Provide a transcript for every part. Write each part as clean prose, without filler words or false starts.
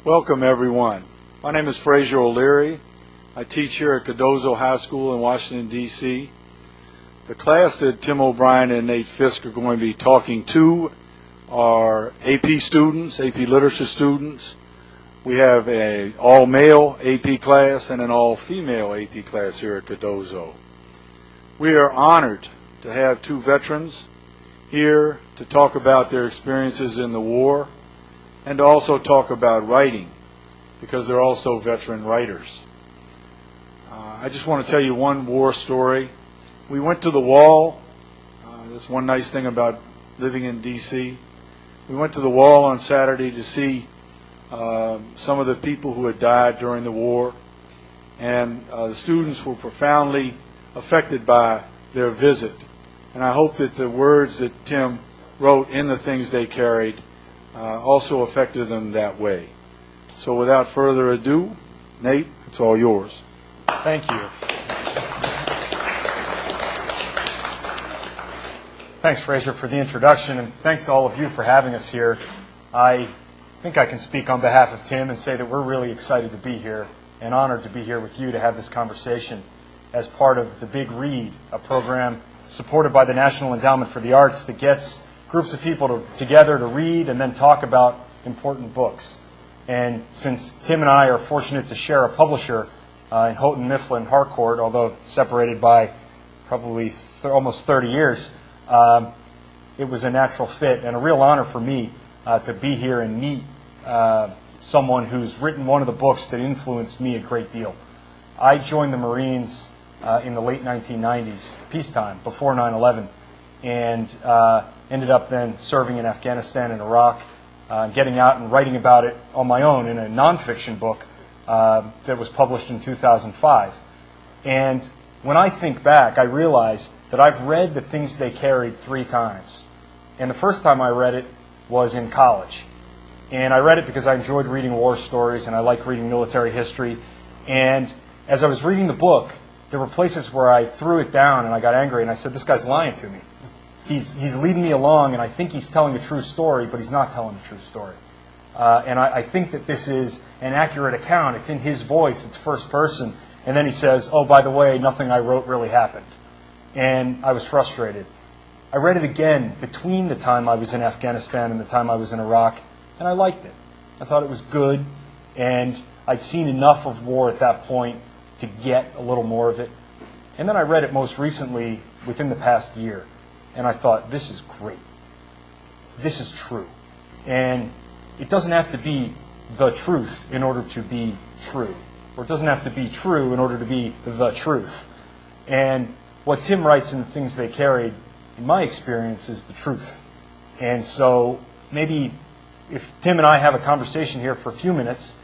Welcome, everyone. My name is Frazier O'Leary. I teach here at Cardoza High School in Washington, D.C. The class that Tim O'Brien and Nate Fick are going to be talking to are AP students, AP literature students. We have an all-male AP class and an all-female AP class here at Cardozo. We are honored to have two veterans here to talk about their experiences in the war and to also talk about writing, because they're also veteran writers. I just want to tell you one war story. We went to the wall. That's one nice thing about living in D.C. We went to the wall on Saturday to see some of the people who had died during the war, and the students were profoundly affected by their visit. And I hope that the words that Tim wrote in the things they carried also affected them that way. So without further ado, Nate, it's all yours. Thank you. Thanks, Frazier, for the introduction, and thanks to all of you for having us here. I think I can speak on behalf of Tim and say that we're really excited to be here and honored to be here with you to have this conversation as part of the Big Read, a program supported by the National Endowment for the Arts that gets groups of people together to read and then talk about important books. And since Tim and I are fortunate to share a publisher in Houghton Mifflin Harcourt, although separated by probably almost 30 years, it was a natural fit and a real honor for me to be here and meet someone who's written one of the books that influenced me a great deal. I joined the Marines in the late 1990s, peacetime, before 9/11, and ended up then serving in Afghanistan and Iraq, getting out and writing about it on my own in a nonfiction book that was published in 2005. And when I think back, I realize that I've read The Things They Carried 3 times. And the first time I read it was in college. And I read it because I enjoyed reading war stories and I like reading military history. And as I was reading the book, there were places where I threw it down and I got angry and I said, this guy's lying to me. He's leading me along and I think he's telling a true story, but he's not telling a true story. And I think that this is an accurate account. It's in his voice. It's first person. And then he says, oh, by the way, nothing I wrote really happened. And I was frustrated. I read it again between the time I was in Afghanistan and the time I was in Iraq, and I liked it. I thought it was good, and I'd seen enough of war at that point to get a little more of it. And then I read it most recently within the past year, and I thought, this is great. This is true. And it doesn't have to be the truth in order to be true. Or it doesn't have to be true in order to be the truth. And what Tim writes in The Things They Carried, in my experience, is the truth. And so maybe if Tim and I have a conversation here for a few minutes,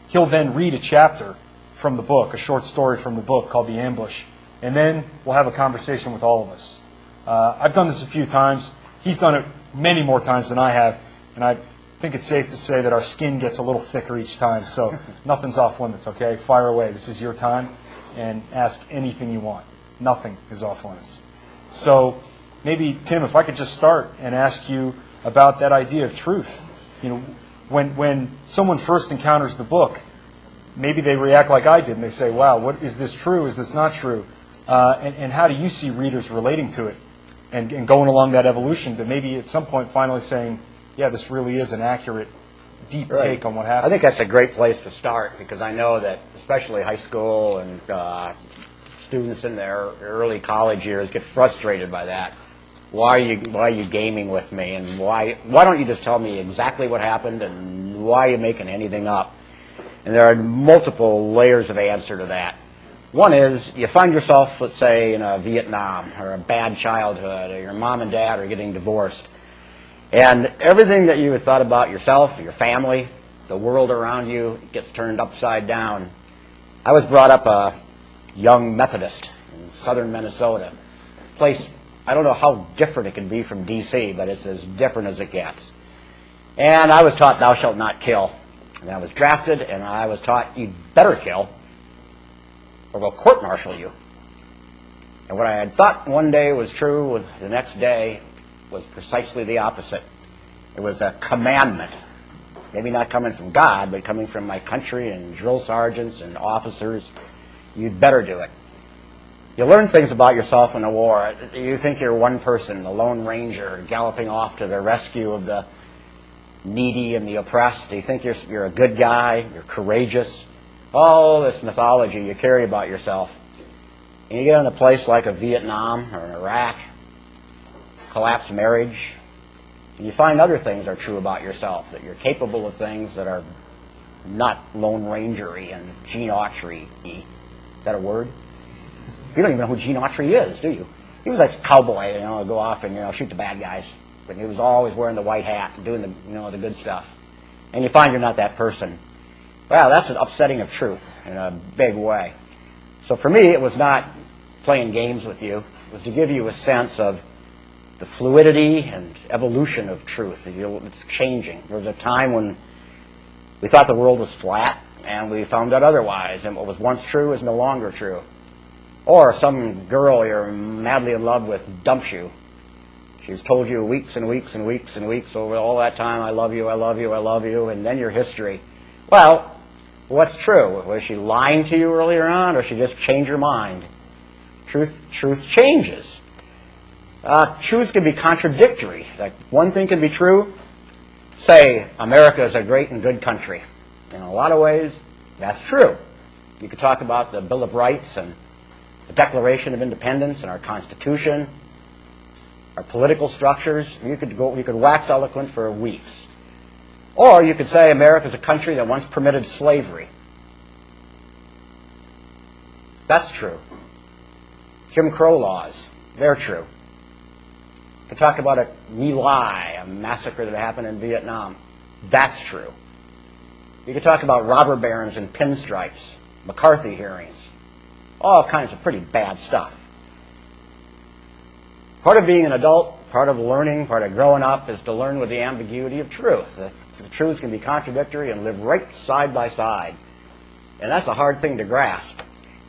he'll then read a chapter from the book, a short story from the book called The Ambush. And then we'll have a conversation with all of us. I've done this a few times. He's done it many more times than I have. And I think it's safe to say that our skin gets a little thicker each time. So nothing's off limits, okay? Fire away. This is your time. And ask anything you want. Nothing is off limits. So maybe, Tim, if I could just start and ask you about that idea of truth. You know, when someone first encounters the book, maybe they react like I did and they say, wow, what is this true? Is this not true? And how do you see readers relating to it and going along that evolution to maybe at some point finally saying, yeah, this really is an accurate, deep take on what happened? I think that's a great place to start because I know that especially high school and students in their early college years get frustrated by that. Why are you gaming with me, and why don't you just tell me exactly what happened, and why are you making anything up? And there are multiple layers of answer to that. One is you find yourself, let's say, in Vietnam or a bad childhood, or your mom and dad are getting divorced, and everything that you had thought about yourself, your family, the world around you gets turned upside down. I was brought up a young Methodist in southern Minnesota, a place I don't know how different it can be from D.C., but it's as different as it gets. And I was taught, thou shalt not kill. And I was drafted, and I was taught, you'd better kill, or we'll court-martial you. And what I had thought one day was true, the next day was precisely the opposite. It was a commandment. maybe not coming from God, but coming from my country and drill sergeants and officers, you'd better do it. You learn things about yourself in the war. You think you're one person, the Lone Ranger, galloping off to the rescue of the needy and the oppressed. You think you're a good guy, you're courageous. All this mythology you carry about yourself. And you get in a place like a Vietnam or an Iraq, collapsed marriage, and you find other things are true about yourself, that you're capable of things that are not Lone Ranger-y and Gene Autry-y. Is that a word? You don't even know who Gene Autry is, do you? He was like a cowboy, go off and, shoot the bad guys. But he was always wearing the white hat and doing the good stuff. And you find you're not that person. Well, that's an upsetting of truth in a big way. So for me, it was not playing games with you. It was to give you a sense of the fluidity and evolution of truth. It's changing. There was a time when we thought the world was flat, and we found out otherwise, and what was once true is no longer true. Or some girl you're madly in love with dumps you. She's told you weeks and weeks and weeks and weeks over all that time, I love you, I love you, I love you, and then your history. Well, what's true? Was she lying to you earlier on, or she just changed her mind? Truth changes. Truths can be contradictory. Like one thing can be true. Say, America is a great and good country. In a lot of ways, that's true. You could talk about the Bill of Rights and the Declaration of Independence and our Constitution, our political structures. You could wax eloquent for weeks. Or you could say America is a country that once permitted slavery. That's true. Jim Crow laws, they're true. You could talk about a My Lai, a massacre that happened in Vietnam. That's true. You could talk about robber barons and pinstripes, McCarthy hearings, all kinds of pretty bad stuff. Part of being an adult, part of learning, part of growing up is to learn with the ambiguity of truth. The truths can be contradictory and live right side by side. And that's a hard thing to grasp.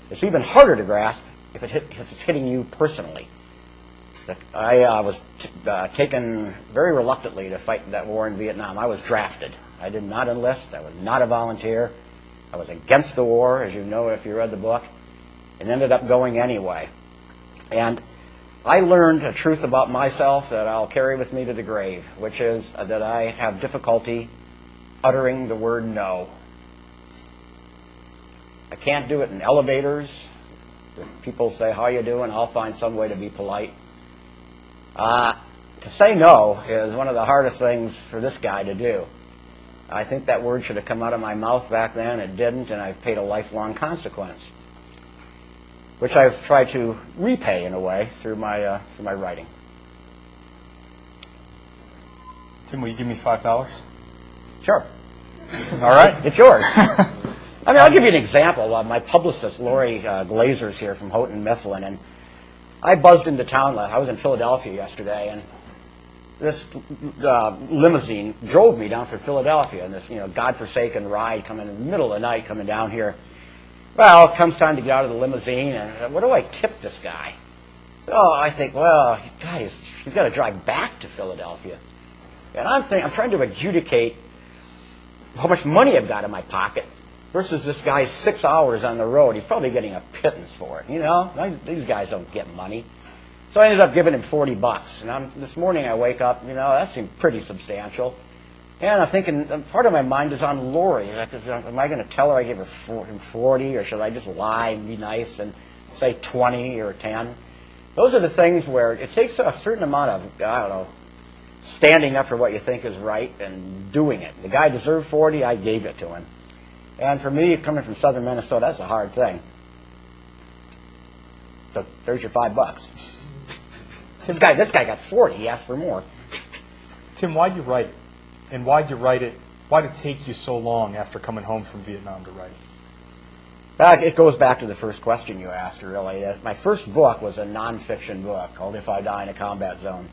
It's even harder to grasp if it's hitting you personally. I was taken very reluctantly to fight that war in Vietnam. I was drafted. I did not enlist. I was not a volunteer. I was against the war, as you know if you read the book, and ended up going anyway. And I learned a truth about myself that I'll carry with me to the grave, which is that I have difficulty uttering the word no. I can't do it in elevators. If people say, how you doing? I'll find some way to be polite. To say no is one of the hardest things for this guy to do. I think that word should have come out of my mouth back then. It didn't, and I've paid a lifelong consequence, which I've tried to repay in a way through my writing. Tim, will you give me $5? Sure. All right. It's yours. I mean, I'll give you an example. My publicist, Lori Glazer's here from Houghton Mifflin, and I buzzed into town. I was in Philadelphia yesterday, and this limousine drove me down from Philadelphia, and this godforsaken ride coming in the middle of the night coming down here. Well, it comes time to get out of the limousine, and what do I tip this guy? So I think, well, God, he's got to drive back to Philadelphia. And I'm trying to adjudicate how much money I've got in my pocket versus this guy's 6 hours on the road. He's probably getting a pittance for it, These guys don't get money. So I ended up giving him $40. And this morning I wake up, that seemed pretty substantial. And I'm thinking, part of my mind is on Lori. Am I going to tell her I gave her 40, or should I just lie and be nice and say 20 or 10? Those are the things where it takes a certain amount of, standing up for what you think is right and doing it. The guy deserved 40, I gave it to him. And for me, coming from southern Minnesota, that's a hard thing. So there's your $5. This guy got 40. He asked for more. Tim, why'd you write it? And why'd you write it? Why'd it take you so long after coming home from Vietnam to write it? It goes back to the first question you asked, really. My first book was a nonfiction book called If I Die in a Combat Zone.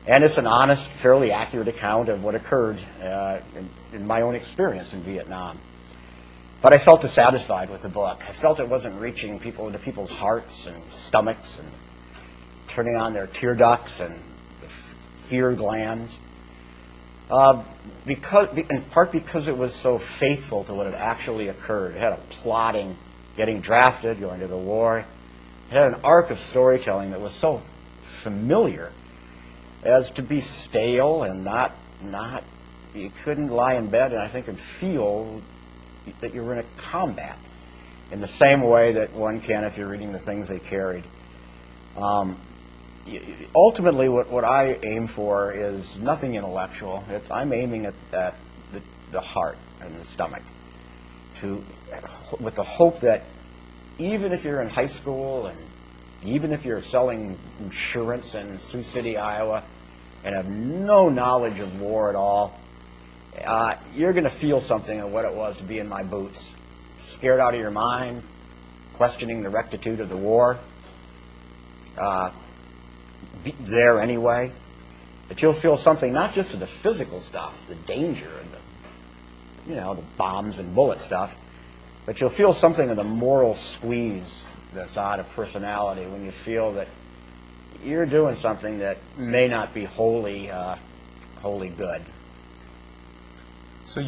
And it's an honest, fairly accurate account of what occurred in my own experience in Vietnam. But I felt dissatisfied with the book. I felt it wasn't reaching into people's hearts and stomachs and turning on their tear ducts and fear glands. In part because it was so faithful to what had actually occurred. It had a plotting, getting drafted, going to the war. It had an arc of storytelling that was so familiar as to be stale and not you couldn't lie in bed and I think and feel that you were in a combat in the same way that one can if you're reading the things they carried. Ultimately, what I aim for is nothing intellectual. I'm aiming at the heart and the stomach, with the hope that even if you're in high school and even if you're selling insurance in Sioux City, Iowa, and have no knowledge of war at all, you're going to feel something of what it was to be in my boots, scared out of your mind, questioning the rectitude of the war. There anyway, that you'll feel something not just of the physical stuff, the danger and the bombs and bullet stuff, but you'll feel something of the moral squeeze that's out of personality when you feel that you're doing something that may not be wholly good. So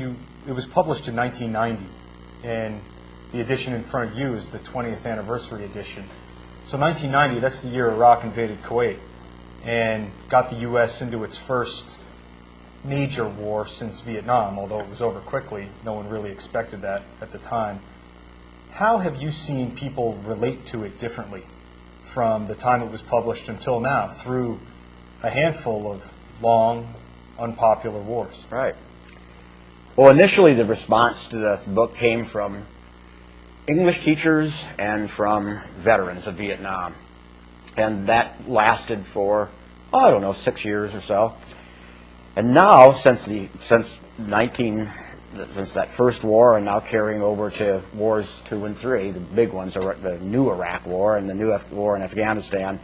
it was published in 1990, and the edition in front of you is the 20th anniversary edition. So 1990, that's the year Iraq invaded Kuwait and got the U.S. into its first major war since Vietnam, although it was over quickly. No one really expected that at the time. How have you seen people relate to it differently from the time it was published until now, through a handful of long, unpopular wars? Right. Well, initially the response to the book came from English teachers and from veterans of Vietnam. And that lasted for, 6 years or so. And now, since that first war, and now carrying over to wars 2 and 3, the big ones are the new Iraq War and the new war in Afghanistan,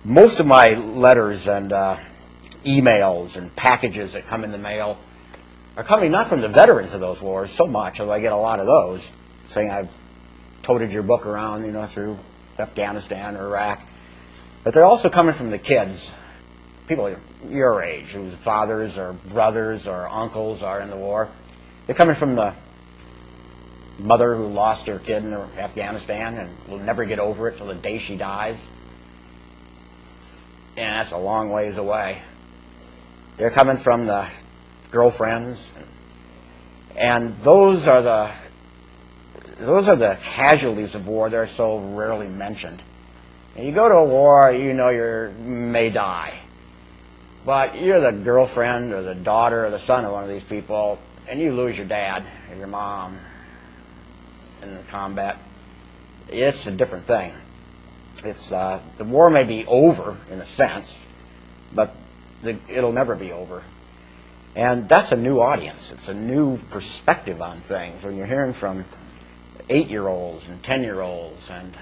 most of my letters and emails and packages that come in the mail are coming not from the veterans of those wars so much, although I get a lot of those, saying I've toted your book around, through Afghanistan or Iraq. But they're also coming from the kids, people your age, whose fathers or brothers or uncles are in the war. They're coming from the mother who lost her kid in Afghanistan and will never get over it till the day she dies. And that's a long ways away. They're coming from the girlfriends, and those are the casualties of war. They're so rarely mentioned. And you go to a war, you may die. But you're the girlfriend or the daughter or the son of one of these people, and you lose your dad or your mom in combat. It's a different thing. It's the war may be over in a sense, but it'll never be over. And that's a new audience. It's a new perspective on things when you're hearing from 8-year-olds and 10-year-olds and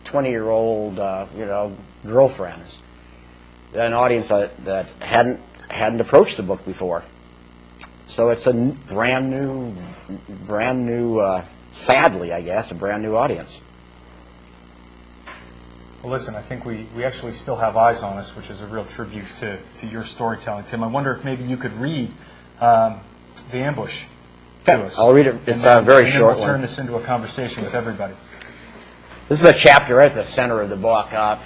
20-year-old girlfriends. An audience that hadn't approached the book before. So it's a brand new, sadly, I guess, a brand new audience. Well, listen, I think we actually still have eyes on us, which is a real tribute to your storytelling, Tim. I wonder if maybe you could read The Ambush to us. I'll read it. It's a very short one. We'll turn this into a conversation with everybody. This is a chapter right at the center of the book. I'll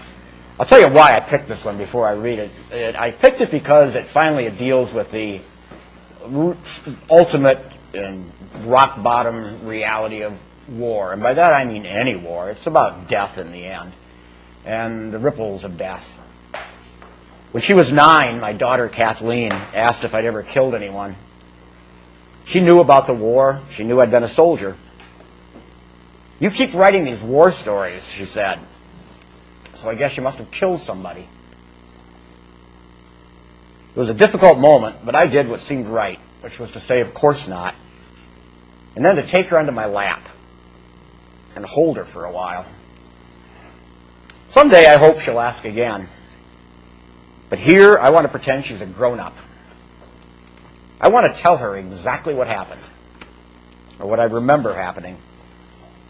tell you why I picked this one before I read it. I picked it because it deals with the ultimate and rock bottom reality of war. And by that I mean any war. It's about death in the end and the ripples of death. When she was 9, my daughter Kathleen asked if I'd ever killed anyone. She knew about the war. She knew I'd been a soldier. "You keep writing these war stories," she said. "So I guess you must have killed somebody." It was a difficult moment, but I did what seemed right, which was to say, "Of course not," and then to take her onto my lap and hold her for a while. Someday I hope she'll ask again. But here I want to pretend she's a grown-up. I want to tell her exactly what happened, or what I remember happening.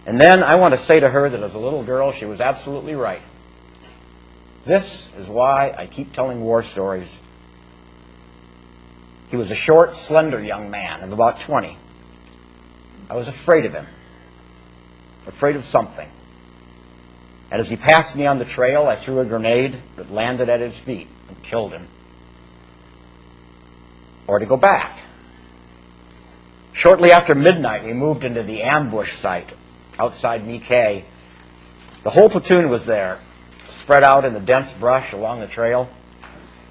And then I want to say to her that as a little girl she was absolutely right. This is why I keep telling war stories. He was a short, slender young man of about 20. I was afraid of him, afraid of something. And as he passed me on the trail, I threw a grenade that landed at his feet and killed him. Or to go back. Shortly after midnight, we moved into the ambush site outside Nikkei. The whole platoon was there, spread out in the dense brush along the trail.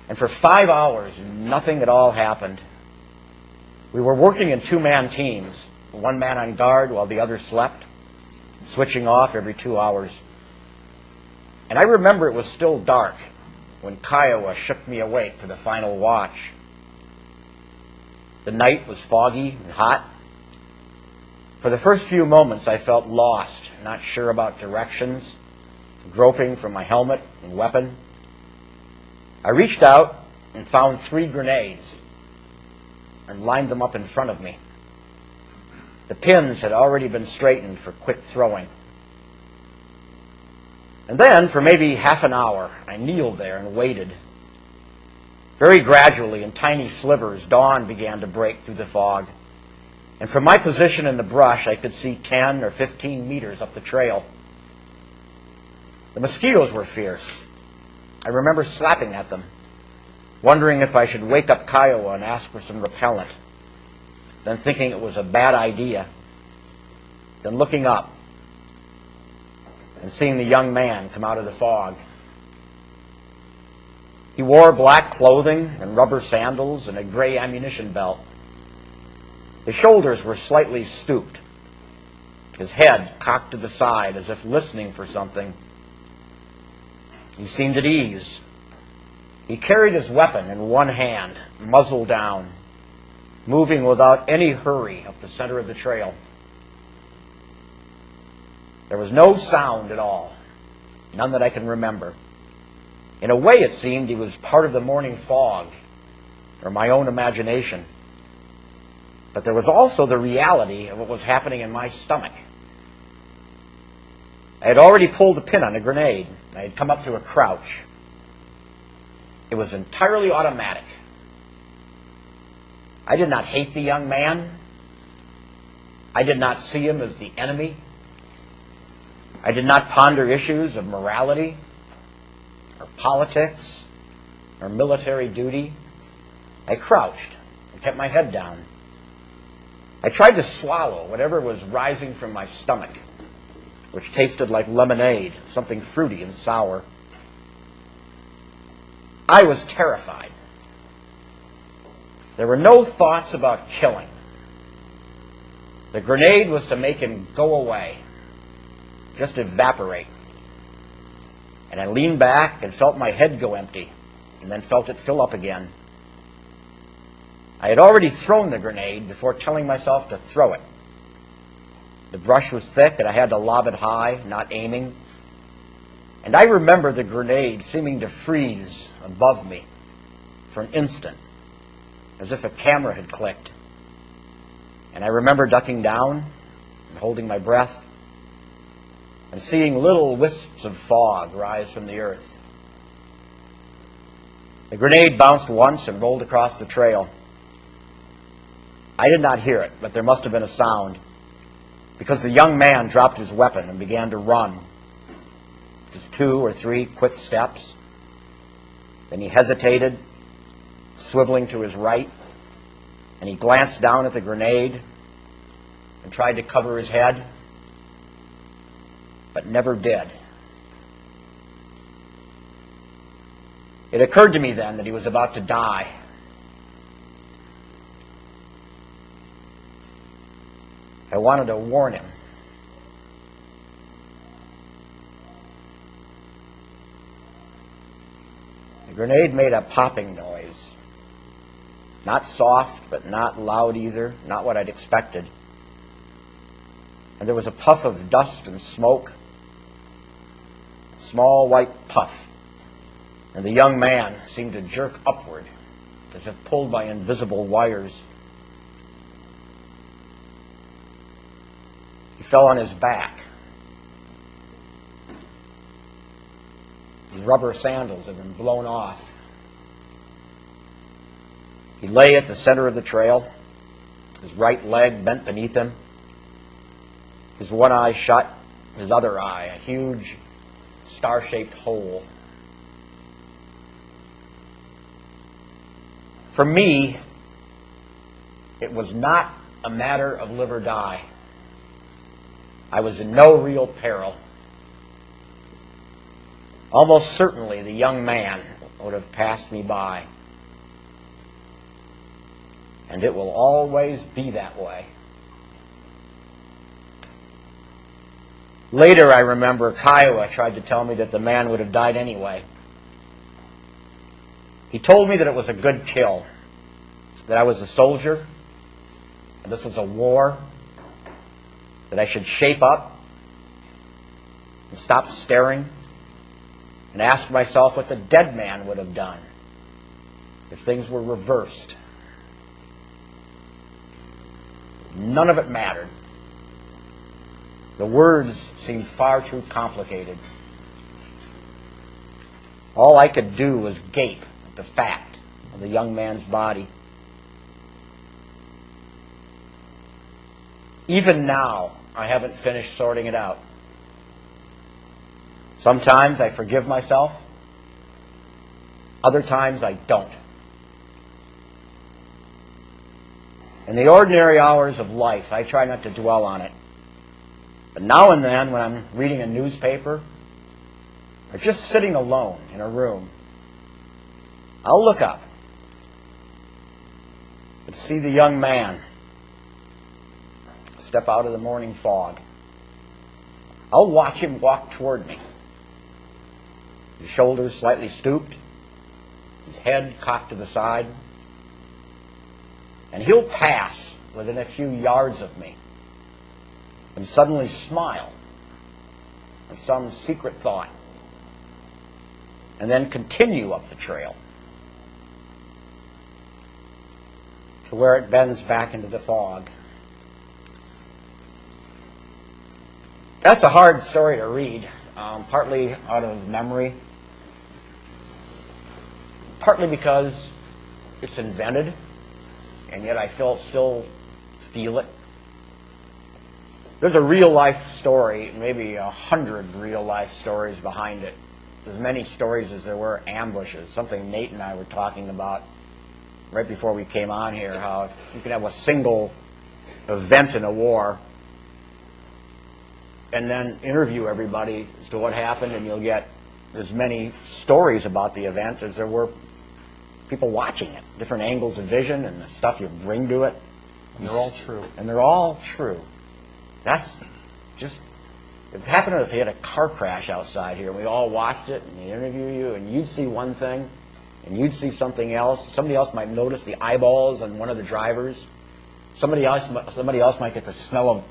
And for 5 hours, nothing at all happened. We were working in two-man teams, one man on guard while the other slept, switching off every 2 hours. And I remember it was still dark when Kiowa shook me awake for the final watch. The night was foggy and hot. For the first few moments, I felt lost, not sure about directions, groping for my helmet and weapon. I reached out and found 3 grenades and lined them up in front of me. The pins had already been straightened for quick throwing. And then, for maybe half an hour, I kneeled there and waited. Very gradually, in tiny slivers, dawn began to break through the fog. And from my position in the brush, I could see 10 or 15 meters up the trail. The mosquitoes were fierce. I remember slapping at them, wondering if I should wake up Kiowa and ask for some repellent, then thinking it was a bad idea, then looking up and seeing the young man come out of the fog. He wore black clothing and rubber sandals and a gray ammunition belt. His shoulders were slightly stooped, his head cocked to the side as if listening for something. He seemed at ease. He carried his weapon in one hand, muzzle down, moving without any hurry up the center of the trail. There was no sound at all, none that I can remember. In a way, it seemed he was part of the morning fog, or my own imagination. But there was also the reality of what was happening in my stomach. I had already pulled the pin on a grenade. I had come up to a crouch. It was entirely automatic. I did not hate the young man. I did not see him as the enemy. I did not ponder issues of morality, or politics, or military duty. I crouched and kept my head down. I tried to swallow whatever was rising from my stomach, which tasted like lemonade, something fruity and sour. I was terrified. There were no thoughts about killing. The grenade was to make him go away, just evaporate. And I leaned back and felt my head go empty, and then felt it fill up again. I had already thrown the grenade before telling myself to throw it. The brush was thick, and I had to lob it high, not aiming. And I remember the grenade seeming to freeze above me for an instant, as if a camera had clicked. And I remember ducking down and holding my breath and seeing little wisps of fog rise from the earth. The grenade bounced once and rolled across the trail. I did not hear it, but there must have been a sound, because the young man dropped his weapon and began to run. Just 2 or 3 quick steps. Then he hesitated, swiveling to his right, and he glanced down at the grenade and tried to cover his head, but never did. It occurred to me then that he was about to die. I wanted to warn him. The grenade made a popping noise. Not soft, but not loud either, not what I'd expected. And there was a puff of dust and smoke, a small white puff, and the young man seemed to jerk upward, as if pulled by invisible wires. He fell on his back. His rubber sandals had been blown off. He lay at the center of the trail, his right leg bent beneath him, his one eye shut, his other eye a huge star-shaped hole. For me, it was not a matter of live or die. I was in no real peril. Almost certainly the young man would have passed me by. And it will always be that way. Later, I remember Kiowa tried to tell me that the man would have died anyway. He told me that it was a good kill, that I was a soldier, and this was a war, that I should shape up and stop staring and ask myself what the dead man would have done if things were reversed. None of it mattered. The words seemed far too complicated. All I could do was gape at the fact of the young man's body. Even now, I haven't finished sorting it out. Sometimes I forgive myself. Other times I don't. In the ordinary hours of life, I try not to dwell on it. But now and then, when I'm reading a newspaper, or just sitting alone in a room, I'll look up and see the young man step out of the morning fog. I'll watch him walk toward me, his shoulders slightly stooped, his head cocked to the side, and he'll pass within a few yards of me and suddenly smile at some secret thought, and then continue up the trail to where it bends back into the fog. That's a hard story to read, partly out of memory, partly because it's invented, and yet I still feel it. There's a real-life story, maybe 100 real-life stories behind it. As many stories as there were ambushes, something Nate and I were talking about right before we came on here, how you can have a single event in a war and then interview everybody as to what happened, and you'll get as many stories about the event as there were people watching it, different angles of vision and the stuff you bring to it. And they're all true. And they're all true. That's just, it happened if they had a car crash outside here, and we all watched it, and they interview you, and you'd see one thing, and you'd see something else. Somebody else might notice the eyeballs on one of the drivers. Somebody else might get the smell of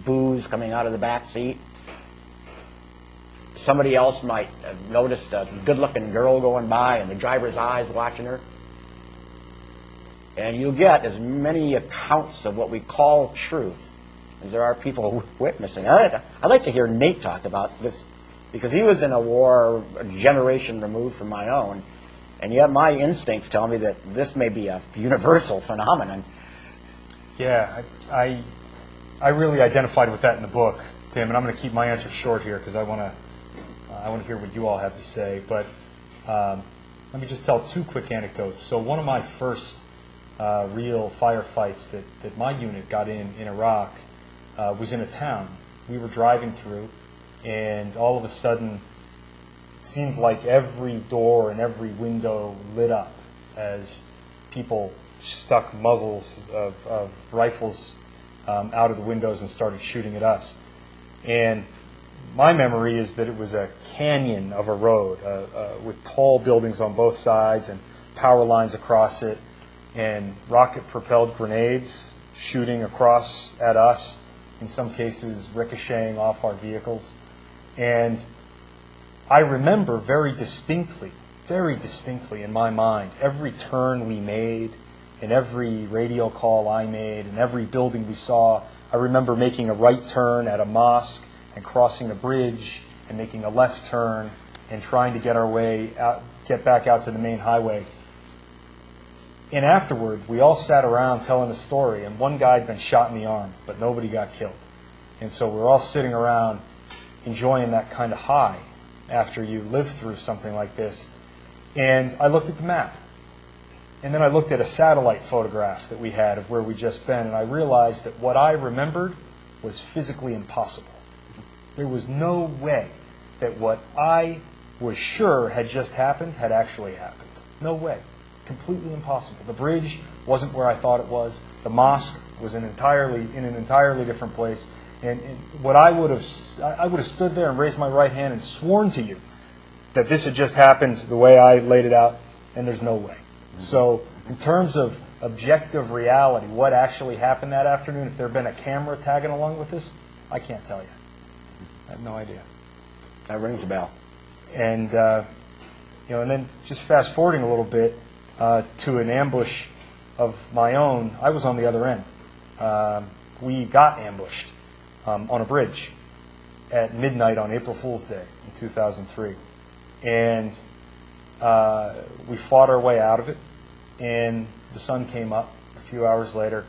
booze coming out of the back seat. Somebody else might have noticed a good-looking girl going by and the driver's eyes watching her. And you'll get as many accounts of what we call truth as there are people witnessing. I'd like to hear Nate talk about this, because he was in a war a generation removed from my own, and yet my instincts tell me that this may be a universal phenomenon. Yeah, I really identified with that in the book, Tim, and I'm going to keep my answer short here because I want to hear what you all have to say. But let me just tell two quick anecdotes. So one of my first real firefights that my unit got in Iraq was in a town. We were driving through, and all of a sudden, it seemed like every door and every window lit up as people stuck muzzles of rifles out of the windows and started shooting at us. And my memory is that it was a canyon of a road with tall buildings on both sides and power lines across it, and rocket-propelled grenades shooting across at us, in some cases ricocheting off our vehicles. And I remember very distinctly in my mind, every turn we made and every radio call I made and every building we saw. I remember making a right turn at a mosque and crossing a bridge and making a left turn and trying to get our way out, get back out to the main highway. And afterward, we all sat around telling the story, and one guy had been shot in the arm, but nobody got killed. And so we're all sitting around enjoying that kind of high after you live through something like this. And I looked at the map. And then I looked at a satellite photograph that we had of where we'd just been, and I realized that what I remembered was physically impossible. There was no way that what I was sure had just happened had actually happened. No way. Completely impossible. The bridge wasn't where I thought it was. The mosque was in an entirely different place. And what I would have stood there and raised my right hand and sworn to you that this had just happened the way I laid it out, and there's no way. So in terms of objective reality, what actually happened that afternoon, if there had been a camera tagging along with this, I can't tell you. I have no idea. That rings a bell. And and then just fast forwarding a little bit to an ambush of my own, I was on the other end. We got ambushed on a bridge at midnight on April Fool's Day in 2003. And we fought our way out of it, and the sun came up a few hours later,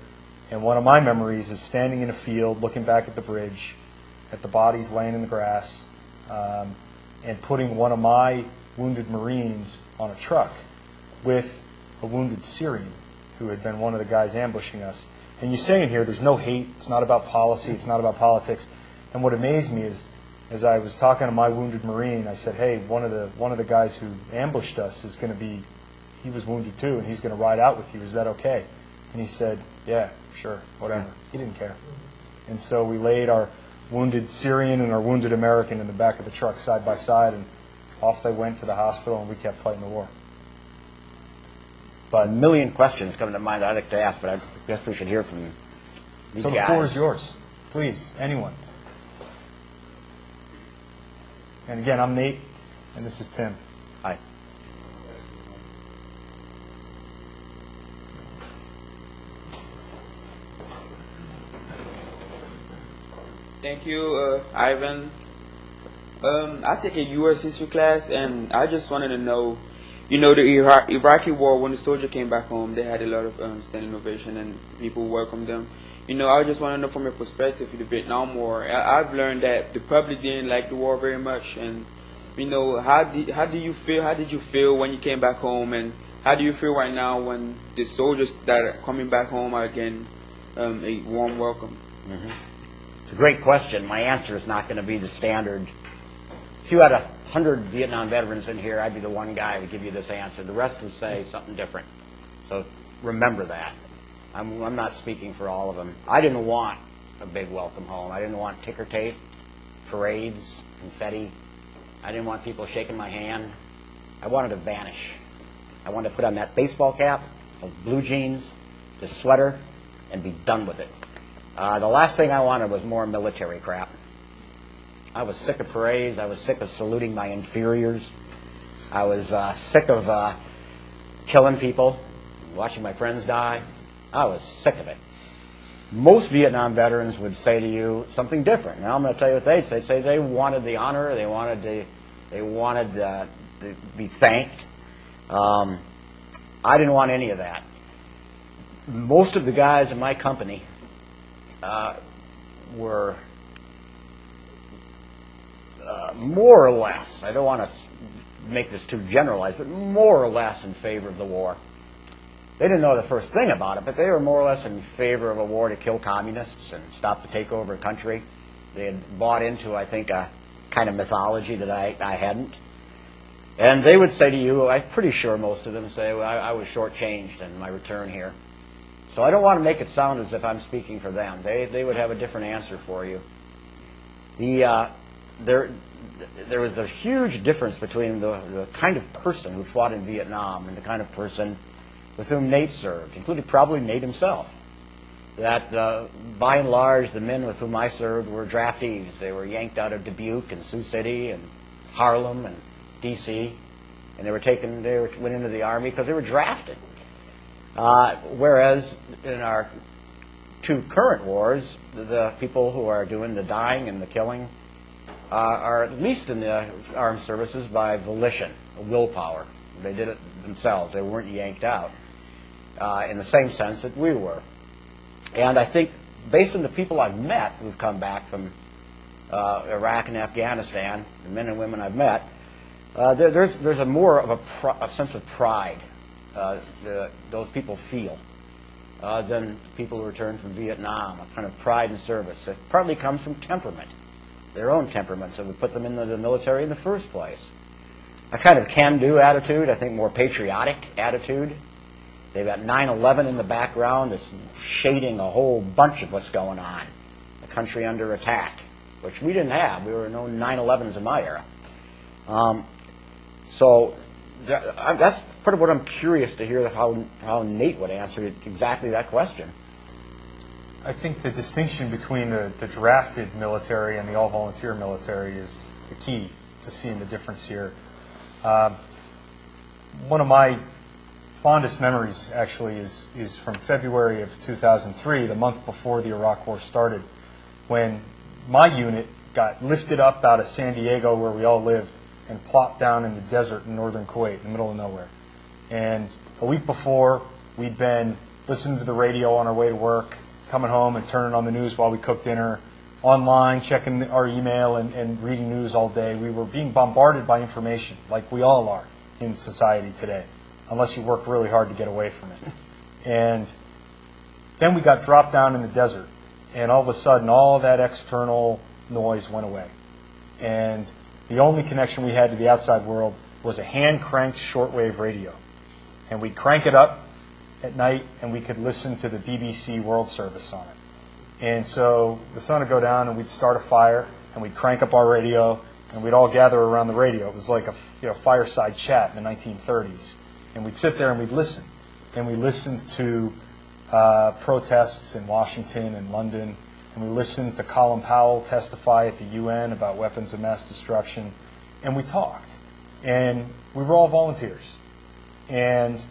and one of my memories is standing in a field looking back at the bridge, at the bodies laying in the grass, and putting one of my wounded Marines on a truck with a wounded Syrian who had been one of the guys ambushing us. And you say in here, there's no hate, it's not about policy, it's not about politics. And what amazed me is, as I was talking to my wounded Marine, I said, hey, one of the guys who ambushed us is going to be, he was wounded too, and he's going to ride out with you. Is that okay? And he said, yeah, sure, whatever. He didn't care. And so we laid our wounded Syrian and our wounded American in the back of the truck side by side, and off they went to the hospital, and we kept fighting the war. But a million questions come to mind I'd like to ask, but I guess we should hear from these So the guys. floor is yours. Please, anyone. And again, I'm Nate, and this is Tim. Hi. Thank you, Ivan. I take a U.S. history class, and I just wanted to know, the Iraqi war, when the soldier came back home, they had a lot of standing ovation, and people welcomed them. I just want to know from your perspective in the Vietnam War. I've learned that the public didn't like the war very much, and how did you feel when you came back home, and how do you feel right now when the soldiers that are coming back home are getting a warm welcome? Mm-hmm. It's a great question. My answer is not going to be the standard. If you had 100 Vietnam veterans in here, I'd be the one guy who would give you this answer. The rest would say something different. So remember that. I'm not speaking for all of them. I didn't want a big welcome home. I didn't want ticker tape, parades, confetti. I didn't want people shaking my hand. I wanted to vanish. I wanted to put on that baseball cap, those blue jeans, the sweater, and be done with it. The last thing I wanted was more military crap. I was sick of parades. I was sick of saluting my inferiors. I was sick of killing people, watching my friends die. I was sick of it. Most Vietnam veterans would say to you something different. Now I'm going to tell you what they'd say. They'd say they wanted the honor. They wanted to be thanked. I didn't want any of that. Most of the guys in my company were more or less, I don't want to make this too generalized, but more or less in favor of the war. They didn't know the first thing about it, but they were more or less in favor of a war to kill communists and stop the takeover of the country. They had bought into, I think, a kind of mythology that I hadn't. And they would say to you, I'm pretty sure most of them say, well, I was shortchanged in my return here. So I don't want to make it sound as if I'm speaking for them. They would have a different answer for you. There was a huge difference between the kind of person who fought in Vietnam and the kind of person with whom Nate served, including probably Nate himself. That by and large, the men with whom I served were draftees. They were yanked out of Dubuque and Sioux City and Harlem and D.C., and they went into the Army because they were drafted. Whereas in our two current wars, the people who are doing the dying and the killing are at least in the armed services by volition, willpower. They did it themselves. They weren't yanked out. in the same sense that we were. And I think, based on the people I've met who've come back from Iraq and Afghanistan, the men and women I've met, there's a more of a sense of pride those people feel than people who returned from Vietnam, a kind of pride and service. It partly comes from temperament, their own temperaments that would put them into the military in the first place. A kind of can-do attitude, I think more patriotic attitude. They've got 9/11 in the background that's shading a whole bunch of what's going on. A country under attack, which we didn't have. We were no 9/11s in my era. So that's part of what I'm curious to hear how Nate would answer exactly that question. I think the distinction between the drafted military and the all-volunteer military is the key to seeing the difference here. One of my fondest memories, actually, is from February of 2003, the month before the Iraq War started, when my unit got lifted up out of San Diego, where we all lived, and plopped down in the desert in northern Kuwait, in the middle of nowhere. And a week before, we'd been listening to the radio on our way to work, coming home and turning on the news while we cooked dinner, online, checking our email and reading news all day. We were being bombarded by information, like we all are in society today, unless you work really hard to get away from it. And then we got dropped down in the desert, and all of a sudden, all that external noise went away. And the only connection we had to the outside world was a hand-cranked shortwave radio. And we'd crank it up at night, and we could listen to the BBC World Service on it. And so the sun would go down, and we'd start a fire, and we'd crank up our radio, and we'd all gather around the radio. It was like a fireside chat in the 1930s. And we'd sit there and we'd listen. And we listened to protests in Washington and London. And we listened to Colin Powell testify at the UN about weapons of mass destruction. And we talked. And we were all volunteers. And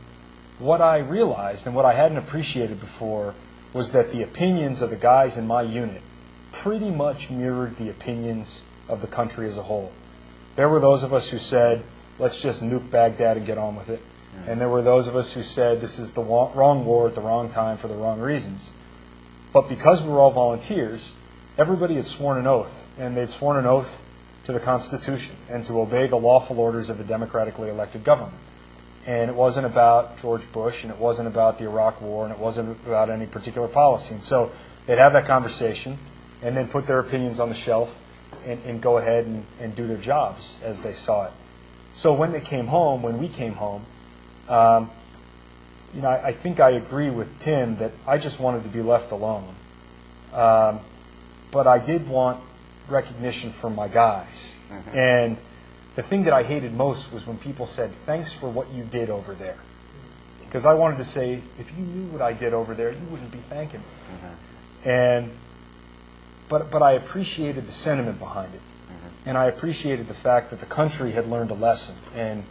what I realized, and what I hadn't appreciated before, was that the opinions of the guys in my unit pretty much mirrored the opinions of the country as a whole. There were those of us who said, let's just nuke Baghdad and get on with it. And there were those of us who said, this is the wrong war at the wrong time for the wrong reasons. But because we were all volunteers, everybody had sworn an oath, and they'd sworn an oath to the Constitution and to obey the lawful orders of a democratically elected government. And it wasn't about George Bush, and it wasn't about the Iraq War, and it wasn't about any particular policy. And so they'd have that conversation and then put their opinions on the shelf and go ahead and do their jobs as they saw it. So when we came home, I think I agree with Tim that I just wanted to be left alone. But I did want recognition from my guys. Mm-hmm. And the thing that I hated most was when people said, thanks for what you did over there. Because I wanted to say, if you knew what I did over there, you wouldn't be thanking me. Mm-hmm. But I appreciated the sentiment behind it. Mm-hmm. And I appreciated the fact that the country had learned a lesson, and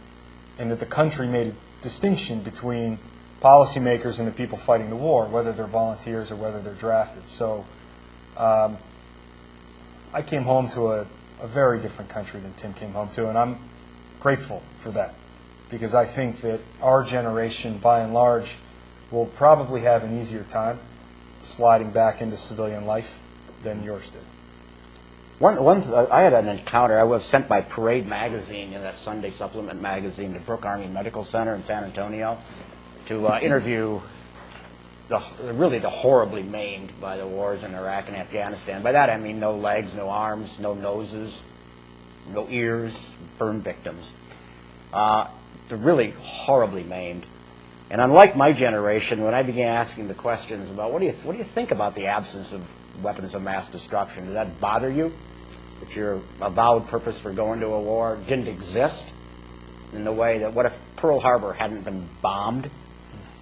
that the country made a distinction between policymakers and the people fighting the war, whether they're volunteers or whether they're drafted. So I came home to a very different country than Tim came home to, and I'm grateful for that, because I think that our generation, by and large, will probably have an easier time sliding back into civilian life than yours did. I had an encounter. I was sent by Parade magazine, that Sunday supplement magazine, to Brooke Army Medical Center in San Antonio to interview the horribly maimed by the wars in Iraq and Afghanistan. By that I mean no legs, no arms, no noses, no ears, burn victims. They're really horribly maimed. And unlike my generation, when I began asking the questions about what do you think about the absence of weapons of mass destruction, did that bother you? That your avowed purpose for going to a war didn't exist in the way that, what if Pearl Harbor hadn't been bombed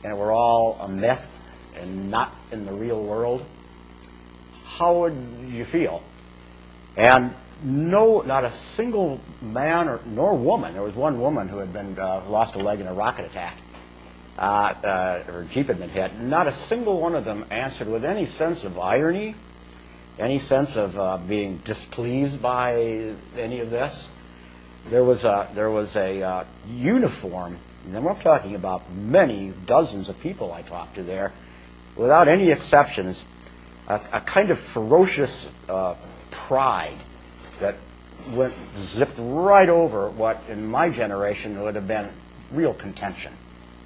and it were all a myth and not in the real world? How would you feel? And not a single man nor woman. There was one woman who had been lost a leg in a rocket attack. Her Jeep had been hit. Not a single one of them answered with any sense of irony, any sense of being displeased by any of this. There was a uniform and then we're talking about many dozens of people I talked to there, without any exceptions, a kind of ferocious pride that zipped right over what in my generation would have been real contention.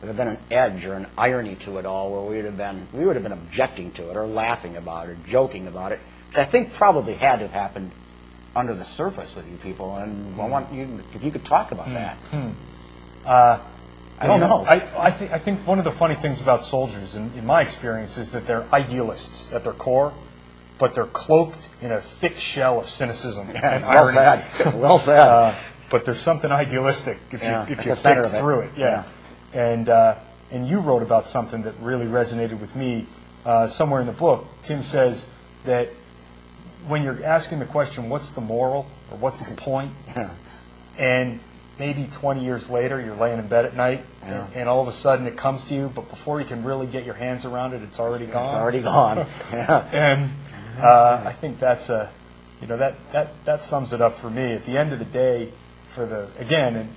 There would have been an edge or an irony to it all, where we would have been objecting to it or laughing about it or joking about it, which I think probably had to have happened under the surface with you people. And I want you, if you could talk about that. I don't know. I think one of the funny things about soldiers, in my experience, is that they're idealists at their core, but they're cloaked in a thick shell of cynicism and well irony. said. Well said. But there's something idealistic if you the center think of it. through it. Yeah. And you wrote about something that really resonated with me somewhere in the book. Tim says that when you're asking the question, what's the moral or what's the point? And maybe 20 years later, you're laying in bed at night, and all of a sudden it comes to you, but before you can really get your hands around it, it's already gone. It's already gone. And I think that's that sums it up for me. At the end of the day, and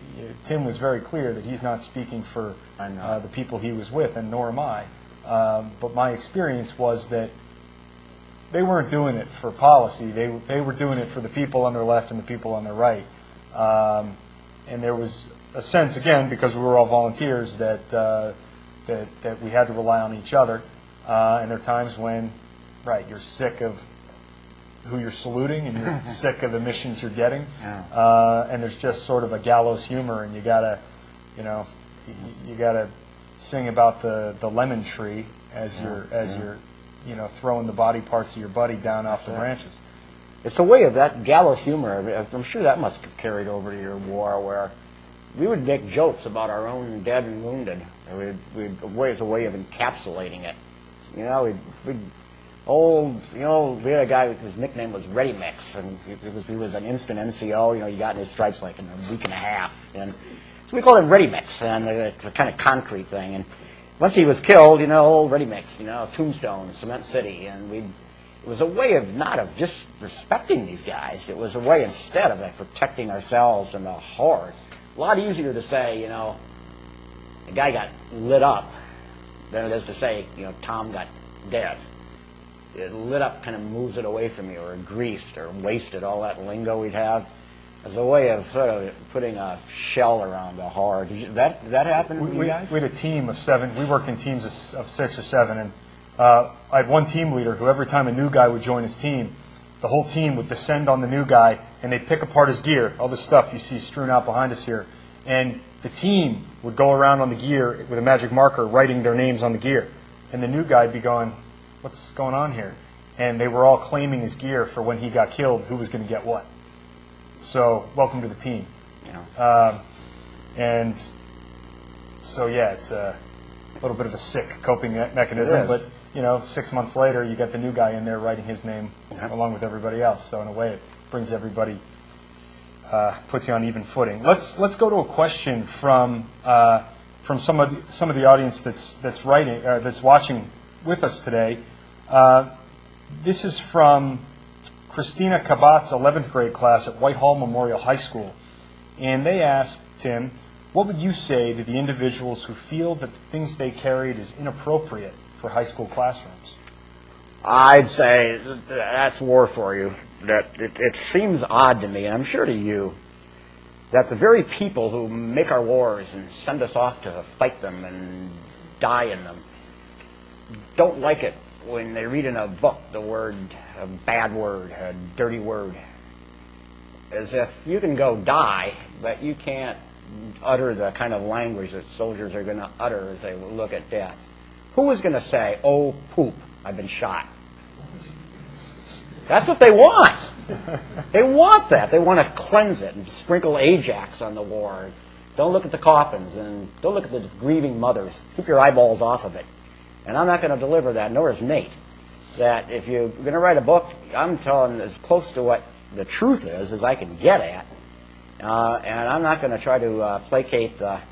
Tim was very clear that he's not speaking for the people he was with, and nor am I. But my experience was that they weren't doing it for policy. They were doing it for the people on their left and the people on their right. And there was a sense, again, because we were all volunteers, that we had to rely on each other. And there are times when, you're sick of who you're saluting, and you're sick of the missions you're getting, and there's just sort of a gallows humor, and you gotta sing about the lemon tree as you're throwing the body parts of your buddy down off the branches. It's a way of that gallows humor. I'm sure that must have carried over to your war, where we would make jokes about our own dead and wounded. It's a way of encapsulating it. We had a guy whose nickname was Ready Mix, and he was an instant NCO. He got in his stripes like in a week and a half, and so we called him Ready Mix, and it's a kind of concrete thing. And once he was killed, old Ready Mix, Tombstone, Cement City, and it was a way of not of just respecting these guys. It was a way instead of protecting ourselves and the horrors. A lot easier to say, the guy got lit up than it is to say, Tom got dead. It lit up kind of moves it away from you, or greased, or wasted, all that lingo we'd have, as a way of sort of putting a shell around the horror. Did that happen with you guys? We had a team of 7. We worked in teams of 6 or 7, and I had one team leader who every time a new guy would join his team, the whole team would descend on the new guy, and they'd pick apart his gear, all the stuff you see strewn out behind us here. And the team would go around on the gear with a magic marker writing their names on the gear. And the new guy would be going, what's going on here? And they were all claiming his gear for when he got killed, who was going to get what. So, welcome to the team. And so, it's a little bit of a sick coping mechanism, but 6 months later, you got the new guy in there writing his name along with everybody else. So in a way, it brings everybody, puts you on even footing. Let's go to a question from some of the audience that's watching with us today. This is from Christina Kabat's 11th grade class at Whitehall Memorial High School, and they asked Tim, what would you say to the individuals who feel that the things they carried is inappropriate for high school classrooms? I'd say that's war for you. That it seems odd to me, and I'm sure to you, that the very people who make our wars and send us off to fight them and die in them don't like it when they read in a book a bad word, a dirty word. As if you can go die, but you can't utter the kind of language that soldiers are going to utter as they look at death. Who is going to say, oh, poop, I've been shot? That's what they want. They want that. They want to cleanse it and sprinkle Ajax on the war. Don't look at the coffins and don't look at the grieving mothers. Keep your eyeballs off of it. And I'm not going to deliver that, nor is Nate. That if you're going to write a book, I'm telling as close to what the truth is as I can get at. And I'm not going to try to placate those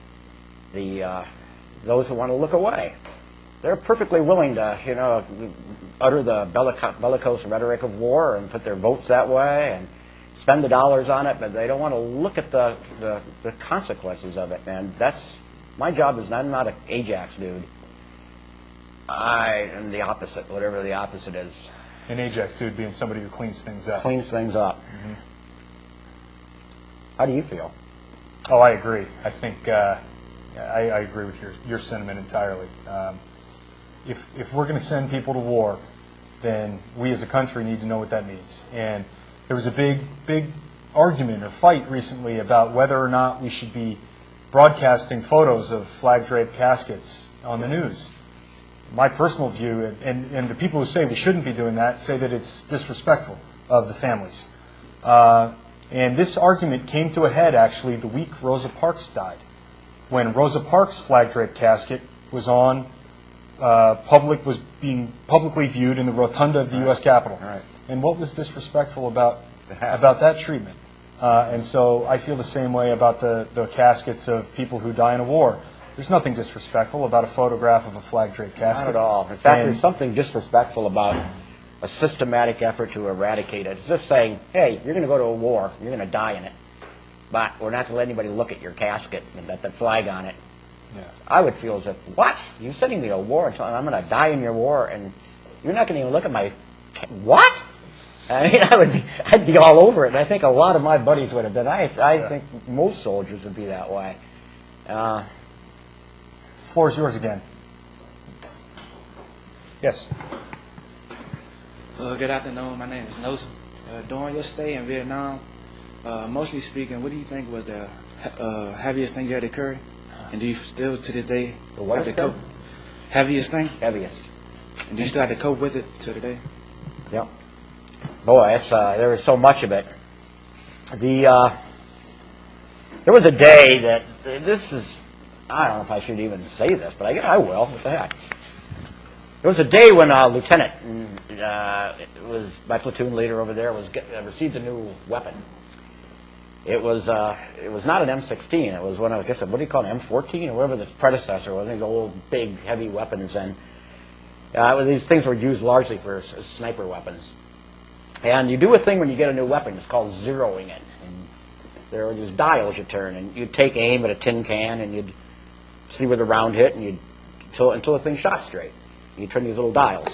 who want to look away. They're perfectly willing to, utter the bellicose rhetoric of war and put their votes that way and spend the dollars on it, but they don't want to look at the consequences of it. And that's My job is I'm not an Ajax dude. I am the opposite, whatever the opposite is. An Ajax dude being somebody who cleans things up. Cleans things up. Mm-hmm. How do you feel? Oh, I agree. I think I agree with your sentiment entirely. If we're going to send people to war, then we as a country need to know what that means. And there was a big argument or fight recently about whether or not we should be broadcasting photos of flag-draped caskets on the news. My personal view, and the people who say we shouldn't be doing that, say that it's disrespectful of the families. And this argument came to a head, actually, the week Rosa Parks died, when Rosa Parks' flag-draped casket was on was being publicly viewed in the rotunda of the U.S. Capitol. Right. And what was disrespectful about that treatment? And so I feel the same way about the caskets of people who die in a war. There's nothing disrespectful about a photograph of a flag-draped casket. Not at all. In fact, there's something disrespectful about a systematic effort to eradicate it. It's just saying, hey, you're going to go to a war, you're going to die in it, but we're not going to let anybody look at your casket and that flag on it. Yeah. I would feel as if, what? You're sending me to a war and I'm going to die in your war, and you're not going to even look at my... What? I mean, I'd be all over it, and I think a lot of my buddies would have been. I think most soldiers would be that way. Floor is yours again. Yes. Good afternoon. My name is Nelson. During your stay in Vietnam, mostly speaking, what do you think was the heaviest thing you had to carry? And do you still, to this day, have to cope? Heaviest thing? Heaviest. And do you still have to cope with it to today? Yep. Boy, there was so much of it. There was a day that, this is, I don't know if I should even say this, but I will. What the heck? There was a day when a lieutenant, was my platoon leader over there, received a new weapon. It was not an M16. It was one of, I guess, what do you call it, M14 or whatever this predecessor was. The old, big, heavy weapons, and these things were used largely for sniper weapons. And you do a thing when you get a new weapon. It's called zeroing it. And there are these dials you turn, and you'd take aim at a tin can, and you'd see where the round hit, and until the thing shot straight. You turn these little dials.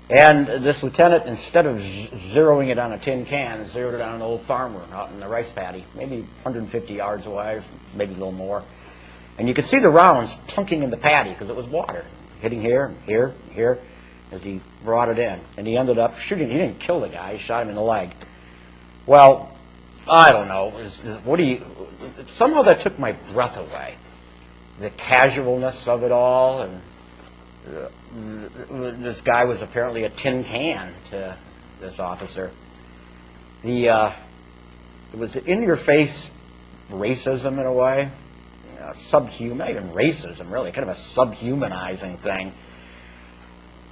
And this lieutenant, instead of zeroing it on a tin can, zeroed it on an old farmer out in the rice paddy, maybe 150 yards away, maybe a little more. And you could see the rounds plunking in the paddy because it was water, hitting here, here, here, as he brought it in. And he ended up shooting. He didn't kill the guy. He shot him in the leg. Well, I don't know. Somehow that took my breath away. The casualness of it all, and this guy was apparently a tin can to this officer. It was in-your-face racism in a way, subhuman, not even racism really, kind of a subhumanizing thing.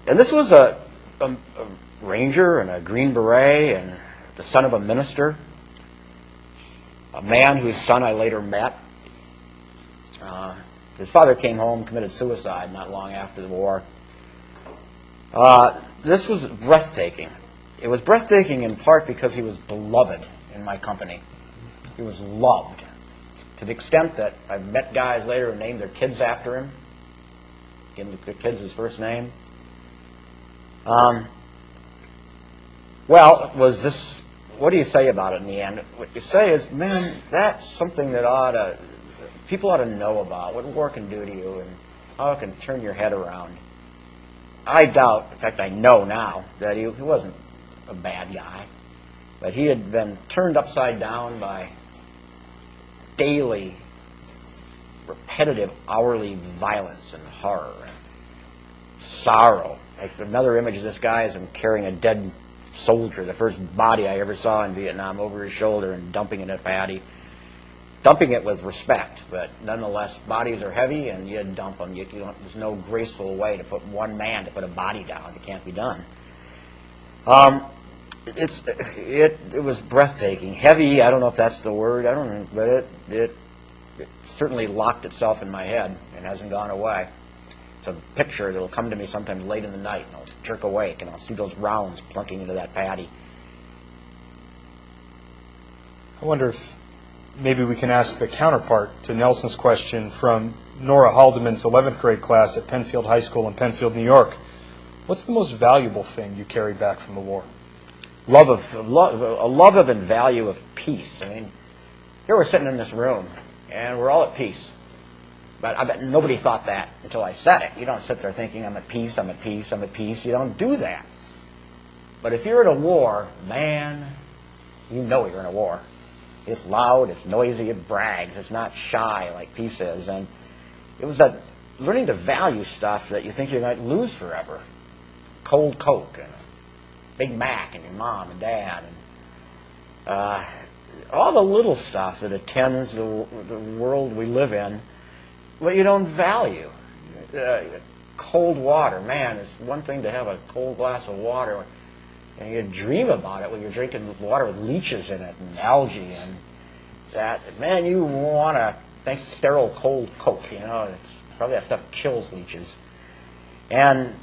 And this was a ranger and a Green Beret and the son of a minister, a man whose son I later met. His father came home, committed suicide not long after the war. This was breathtaking. It was breathtaking in part because he was beloved in my company. He was loved to the extent that I've met guys later who named their kids after him, give the kids his first name. Well, what do you say about it in the end? What you say is, man, that's something that people ought to know about, what war can do to you and how it can turn your head around. I doubt, in fact I know now, that he wasn't a bad guy, but he had been turned upside down by daily, repetitive, hourly violence and horror and sorrow. Like another image of this guy is him carrying a dead soldier, the first body I ever saw in Vietnam, over his shoulder and dumping it in a paddy. Dumping it with respect, but nonetheless, bodies are heavy, and you dump them. There's no graceful way to put one man to put a body down. It can't be done. It was breathtaking, heavy. I don't know if that's the word. I don't know, but it certainly locked itself in my head and hasn't gone away. It's a picture that'll come to me sometimes late in the night, and I'll jerk awake, and I'll see those rounds plunking into that paddy. I wonder if maybe we can ask the counterpart to Nelson's question from Nora Haldeman's 11th grade class at Penfield High School in Penfield, New York. What's the most valuable thing you carried back from the war? A love of and value of peace. I mean, here we're sitting in this room, and we're all at peace. But I bet nobody thought that until I said it. You don't sit there thinking, I'm at peace, I'm at peace, I'm at peace. You don't do that. But if you're in a war, man, you know you're in a war. It's loud, it's noisy, it brags. It's not shy like peace is. And it was that learning to value stuff that you think you're going to lose forever. Cold Coke and a Big Mac and your mom and dad and all the little stuff that attends the world we live in, but you don't value. Cold water, man, it's one thing to have a cold glass of water, and you dream about it when you're drinking water with leeches in it and algae and that. Man, you want a nice sterile cold Coke, you know. It's probably that stuff kills leeches. And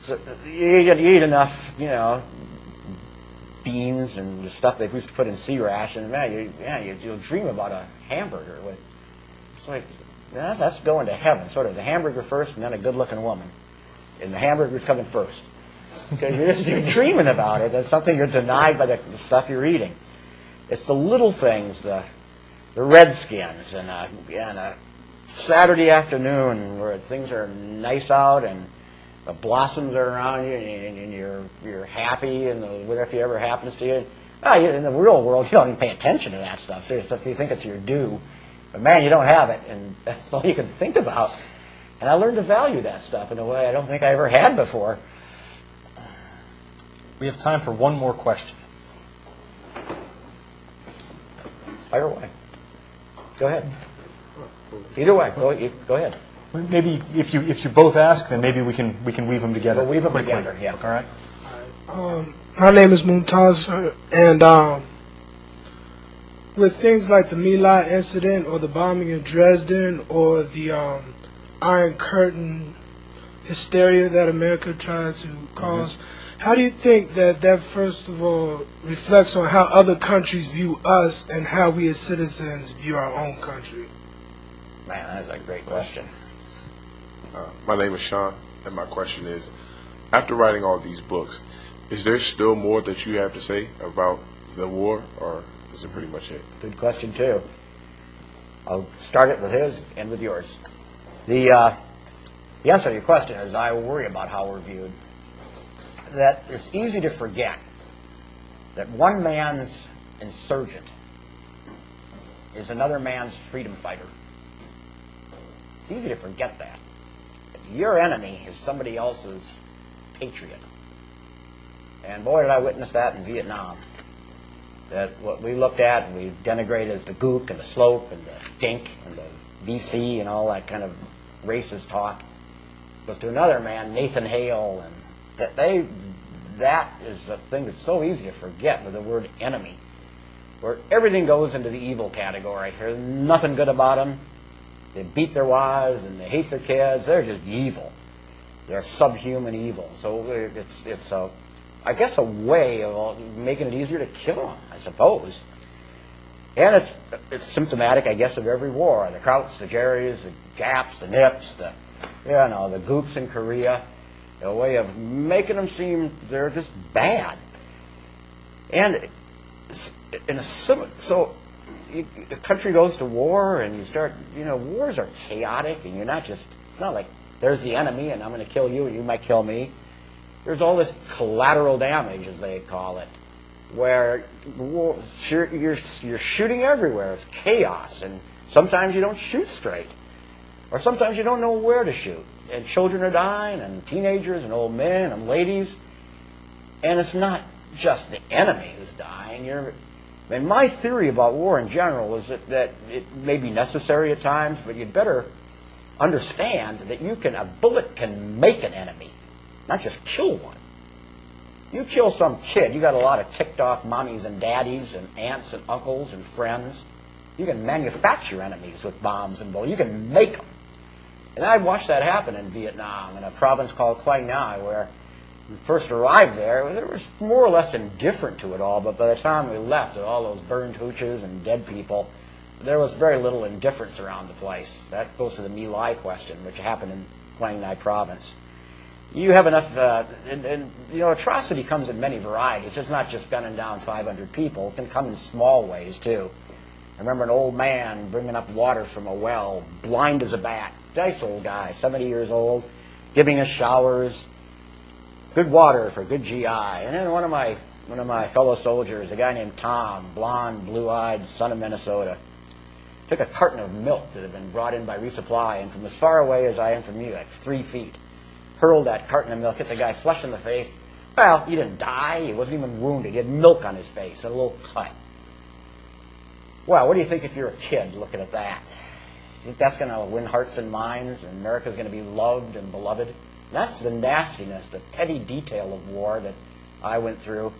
so you eat enough, you know, beans and the stuff they used to put in sea rations. Man, you'll dream about a hamburger with. It's like, that's going to heaven. Sort of the hamburger first, and then a good-looking woman, and the hamburger's coming first. Because you're dreaming about it. That's something you're denied by the stuff you're eating. It's the little things, the Redskins, and a Saturday afternoon where things are nice out and the blossoms are around you and you're happy and whatever ever happens to you. In the real world, you don't even pay attention to that stuff. So if you think it's your due, but man, you don't have it, and that's all you can think about. And I learned to value that stuff in a way I don't think I ever had before. We have time for one more question. Fire away. Go ahead. Either way, go ahead. Maybe if you both ask, then maybe we can weave them together. We'll weave them quickly. together. Yeah. All right. My name is Mumtaz, and with things like the My Lai incident or the bombing in Dresden or the Iron Curtain hysteria that America tried to cause, how do you think that first of all reflects on how other countries view us and how we as citizens view our own country? Man, that's a great question. My name is Sean, and my question is, after writing all these books, is there still more that you have to say about the war, or is it pretty much it? Good question, too. I'll start it with his, end with yours. The answer to your question is I worry about how we're viewed. That it's easy to forget that one man's insurgent is another man's freedom fighter. It's easy to forget that. Your enemy is somebody else's patriot. And boy, did I witness that in Vietnam. That what we looked at and we denigrated as the gook and the slope and the dink and the BC and all that kind of racist talk was to another man, Nathan Hale, and that is the thing that's so easy to forget with the word enemy, where everything goes into the evil category. There's nothing good about them. They beat their wives and they hate their kids. They're just evil. They're subhuman evil. So it's I guess a way of making it easier to kill them, I suppose. And it's symptomatic, I guess, of every war. The Krauts, the Jerrys, the Gaps, the Nips, the Gooks in Korea. A way of making them seem they're just bad. And a country goes to war, and you start, wars are chaotic, and it's not like there's the enemy, and I'm going to kill you, and you might kill me. There's all this collateral damage, as they call it, where you're shooting everywhere. It's chaos, and sometimes you don't shoot straight, or sometimes you don't know where to shoot. And children are dying, and teenagers, and old men, and ladies. And it's not just the enemy who's dying. My theory about war in general is that it may be necessary at times, but you'd better understand that a bullet can make an enemy, not just kill one. You kill some kid, you got a lot of ticked off mommies and daddies and aunts and uncles and friends. You can manufacture enemies with bombs and bullets. You can make them. And I watched that happen in Vietnam, in a province called Quang Ngai, where we first arrived there, they were more or less indifferent to it all, but by the time we left, with all those burned hooches and dead people, there was very little indifference around the place. That goes to the My Lai question, which happened in Quang Ngai province. You have enough, and you know, atrocity comes in many varieties. It's not just gunning down 500 people. It can come in small ways, too. I remember an old man bringing up water from a well, blind as a bat. Nice old guy, 70 years old, giving us showers. Good water for good GI. And then one of my fellow soldiers, a guy named Tom, blonde, blue-eyed, son of Minnesota, took a carton of milk that had been brought in by resupply, and from as far away as I am from you, like 3 feet, hurled that carton of milk, hit the guy flush in the face. Well, he didn't die. He wasn't even wounded. He had milk on his face, a little cut. Well, what do you think if you're a kid looking at that? You think that's going to win hearts and minds, and America's going to be loved and beloved? That's the nastiness, the petty detail of war that I went through.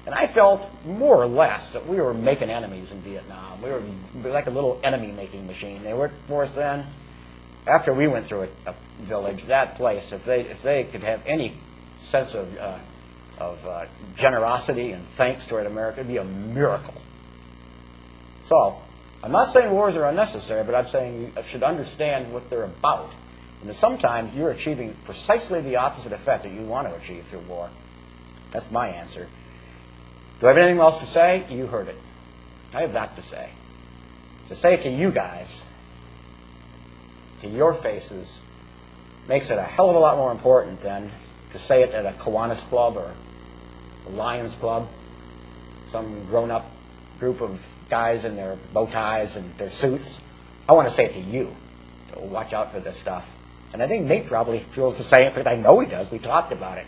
And I felt more or less that we were making enemies in Vietnam. We were like a little enemy-making machine. They worked for us then. After we went through a village, that place, if they could have any sense of generosity and thanks toward America, it'd be a miracle. So, I'm not saying wars are unnecessary, but I'm saying you should understand what they're about. And that sometimes you're achieving precisely the opposite effect that you want to achieve through war. That's my answer. Do I have anything else to say? You heard it. I have that to say. To say it to you guys, to your faces, makes it a hell of a lot more important than to say it at a Kiwanis Club or a Lions Club, some grown-up group of guys in their bow ties and their suits. I want to say it to you, to watch out for this stuff. And I think Nate probably feels the same, but I know he does. We talked about it.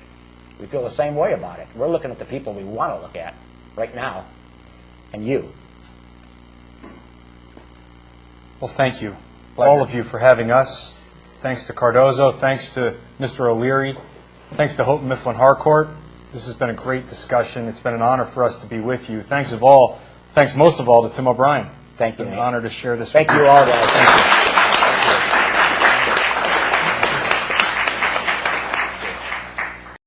We feel the same way about it. We're looking at the people we want to look at right now, and you. Well, thank you, Pleasure. all of you, for having us. Thanks to Cardozo. Thanks to Mr. O'Leary. Thanks to Houghton Mifflin Harcourt. This has been a great discussion. It's been an honor for us to be with you. Thanks most of all to Tim O'Brien. Thank you, It's been Nate. an honor to share this Thank with you all, guys. Thank you.